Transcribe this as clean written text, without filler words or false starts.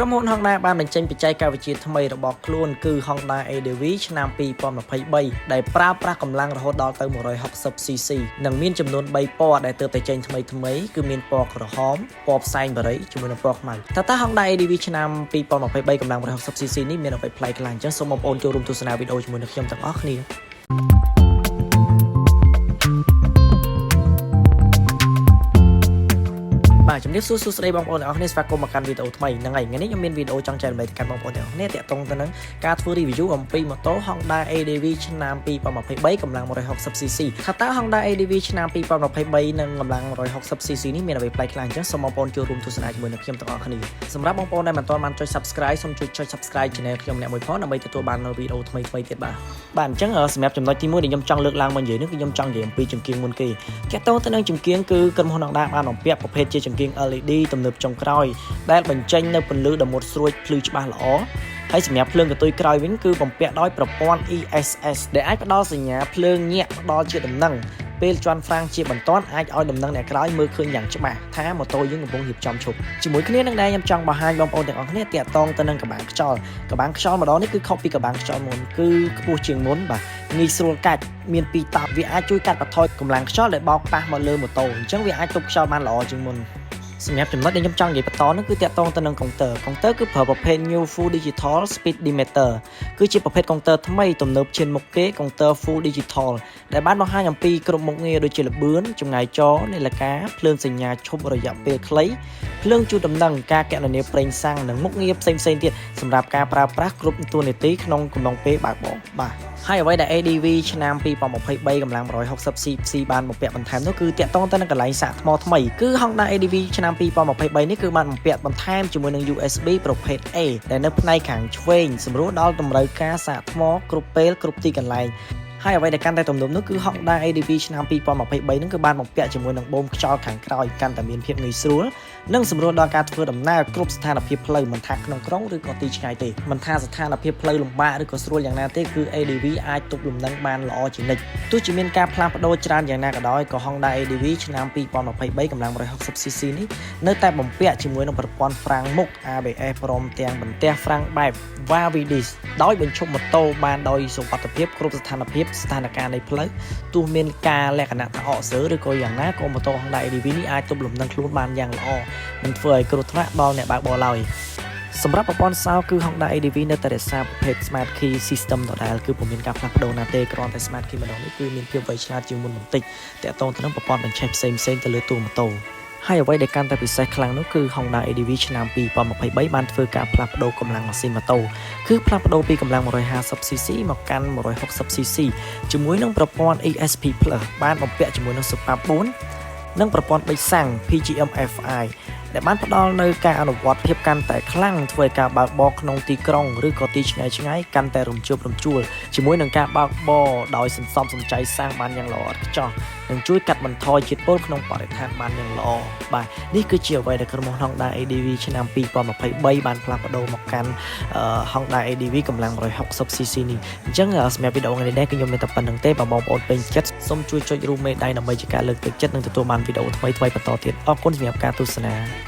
ក្រុមហ៊ុន Honda បានបញ្ចេញបច្ចេកវិទ្យាថ្មីរបស់ខ្លួនគឺ Honda ADV ឆ្នាំ2023ដែលប្រើប្រាស់កម្លាំងរហូតដល់ទៅ 160cc និងមានចំនួន3ពណ៌ដែលទើបតែចេញថ្មីគឺមានពណ៌ក្រហមពណ៌ផ្សែងបារីជាមួយនឹងពណ៌ខ្មៅតើ Honda ADV ឆ្នាំ2023កម្លាំង 160cc នេះមានអ្វីប្លែកខ្លាំងអញ្ចឹងសូមបងប្អូនចូលរួមទស្សនាវីដេអូជាមួយនឹងខ្ញុំទាំងអស់គ្នាជំរាបសួរស្ដីបងប្អូនទាំងអស់គ្នាស្វាគមន៍មកកាន់វីដេអូថ្មីហ្នឹងហើយថ្ងៃនេះខ្ញុំមានវីដេអូចង់ចែករំលែកដល់បងប្អូនទាំងអស់គ្នាទាក់ទងទៅនឹងការធ្វើ review អំពីម៉ូតូ Honda ADV ឆ្នាំ2023កម្លាំង 160cc ថាតើ Honda ADV ឆ្នាំ2023និងកម្លាំង 160cc នេះមានអ្វីប្លែកខ្លាំងអញ្ចឹងសូមបងប្អូនចូលរួមទស្សនាជាមួយនឹងខ្ញុំទាំងអស់គ្នាសម្រាប់បងប្អូនដែលមិនទាន់បានចុច Subscribe សូមជួយចុច Subscribe Channel ខ្ញុំម្នាក់មួយផងដើម្បីទទួលបាននូវវីដេអូថ្មីៗទៀតបាទអញ្ចឹងសម្រាប់ចំណុចទី1ដែលខ្ញុំចង់លើកឡើងមកនិយាយនេះគឺខ្ញុំចង់និយាយអំពីចង្គៀងមុនគេទាក់ទងទៅនឹងចង្គៀងគឺក្រុមហ៊ុន Honda បានបំពាក់ប្រភេទជាចង្គៀង LED ទំនើបចុងក្រោយដែលបញ្ចេញនៅពន្លឺដ៏មុតស្រួចភ្លឺច្បាស់ល្អហើយសម្រាប់ភ្លើងកន្ទុយក្រោយវិញគឺបំពាក់ដោយប្រព័ន្ធ ESS ដែលអាចផ្ដល់សញ្ញាភ្លើងញាក់ផ្ដល់ជាដំណឹងពេលជន់ហ្វ្រាំងជាបន្ទាន់អាចឲ្យដំណឹងអ្នកក្រោយមើលឃើញយ៉ាងច្បាស់ថាម៉ូតូយើងកំពុងរៀបចំឈប់ជាមួយគ្នានឹងដែរខ្ញុំចង់បង្ហាញបងប្អូនទាំងអស់គ្នាទាក់ទងទៅនឹងក្បាលខ្យល់ម្ដងនេះគឺខុសពីក្បាលខ្យល់មុនគឺខ្ពស់ជាងមុនបាទងាយស្រួលកាច់មានពីរតប់វាអាចជួយកាត់បន្ថយកម្លាំងខ្យល់ដែលបោកប៉ះមកលើម៉ូតូអញ្ចឹងវាអាចទប់ខ្យល់បានល្អជាងមុនសម្រាប់ចំណុចដែលខ្ញុំចង់និយាយបន្តនោះគឺតាក់ទងទៅនឹងកុងទ័រគឺប្រើប្រភេទ New Full Digital Speedometer គឺជាប្រភេទកុងទ័រថ្មីទំនើបជាងមុខគេកុងទ័រ Full Digital ដែលបានបង្ហាញអំពីគ្រប់មុខងារដូចជាល្បឿនចម្ងាយចរនាឡិកាភ្លើងសញ្ញាឈប់រយៈពេលខ្លីភ្លើងជូតដំណឹងការគណនាប្រេងសាំងនិងមុខងារផ្សេងៗទៀតសម្រាប់ការប្រើប្រាស់គ្រប់តួនាទីក្នុងកំឡុងពេលបើកបរបាទហើយអ្វីដែល ADV ឆ្នាំ2023កម្លាំង 160cc បានបំពាក់បន្ថែមនោះគឺតាក់ទងទៅនឹងកន្លែងសាកថ្មថ្មីគឺ Honda ADV ឆ្នាំ2023នេះគឺបានបំពាក់បន្ថែមជាមួយនឹង USB ប្រភេទ A ដែលនៅផ្នែកខាងឆ្វេងសម្រួលដល់តម្រូវការសាកថ្មគ្រប់ពេលគ្រប់ទីកន្លែងហើយអ្វីដែលកាន់តែទំនើបនោះគឺ Honda ADV ឆ្នាំ2023នឹងគឺបានបំពាក់ជាមួយនឹងបូមខ្យល់ខាងក្រោយកាន់តែមានភាពងាយស្រួលនិងសម្រួលដល់ការធ្វើដំណើរគ្រប់ស្ថានភាពផ្លូវមិនថាក្នុងក្រុងឬក៏ទីឆ្ងាយទេមិនថាស្ថានភាពផ្លូវលំបាកឬក៏ស្រួលយ៉ាងណាទេគឺ ADV អាចទប់លំនឹងបានល្អជានិច្ចទោះជាមានការផ្លាស់ប្ដូរច្រើនយ៉ាងណាក៏ដោយក៏ Honda ADV ឆ្នាំ2023កម្លាំង 160cc នេះនៅតែបំពាក់ជាមួយនឹងប្រព័ន្ធហ្វ្រាំងមុខ ABS ព្រមទាំងបន្ទះហ្វ្រាំងបែប Vavidis ដោយបញ្ឈប់ម៉ូតូបានដោយសុវត្ថិភាពគ្រប់ស្ថានភាពស្ថានភាពនៃផ្លូវទោះមានការលក្ខណៈថាអកសើឬក៏យ៉ាងណាក៏ម៉ូតូ Honda ADV នេះអាចទប់លំនឹងខ្លួនបានយ៉ាងល្អមិនធ្វើឲ្យគ្រោះថ្នាក់ដល់អ្នកបើកបរឡើយសម្រាប់ប្រព័ន្ធសោគឺ Honda ADV នៅតែរក្សាប្រភេទ Smart Key System ដដែលគឺពុំមានការផ្លាស់ប្ដូរណាទេគ្រាន់តែ Smart Key ម្ដងនេះគឺមានភាពវៃឆ្លាតជាងមុនបន្តិចទាក់ទងទៅនឹងប្រព័ន្ធបញ្ឆេះផ្សេងៗទៅលើតួម៉ូតូហើយអ្វីដែលកាន់តែពិសេសខ្លាំងនោះគឺ Honda ADV ឆ្នាំ2023បានធ្វើការផ្លាស់ប្ដូរកម្លាំងម៉ាស៊ីនម៉ូតូគឺផ្លាស់ប្ដូរពីកម្លាំង 150cc មកកាន់ 160cc ជាមួយនឹងប្រព័ន្ធ ESP Plus បានបំពាក់ជាមួយនឹង Super 4និងប្រព័ន្ធបិចសាំង PGM FI ដែលបានផ្ដល់នូវការអនុវត្តភាពកាន់តែខ្លាំងធ្វើឲ្យការបើកបរក្នុងទីក្រុងឬក៏ទីឆ្ងាយកាន់តែរំជើបរំជួលជាមួយនឹងការបើកបរដោយសន្សំសំចៃសាំងបានយ៉ាងល្អឥតខ្ចោះនិងជួយកាត់បន្ថយជាតិពុលក្នុងបរិស្ថានបានយ៉ាងល្អបាទនេះគឺជាអ្វីដែលក្រុមហ៊ុន Honda ADV ឆ្នាំ2023បានផ្លាស់ប្ដូរមកកាន់ Honda ADV កម្លាំង 160cc នេះអញ្ចឹងសម្រាប់វីដេអូនេះដែរគឺខ្ញុំមានតែប៉ុណ្្នឹងទេបងប្អូនពេញចិត្តសូមជួយចុចរូបមេដៃដើម្បីជាការលើកទឹកចិត្តនិងទទួលបានវីដេអូថ្មីៗបន្តទៀតអរគុណសម្រាប់ការទស្សនា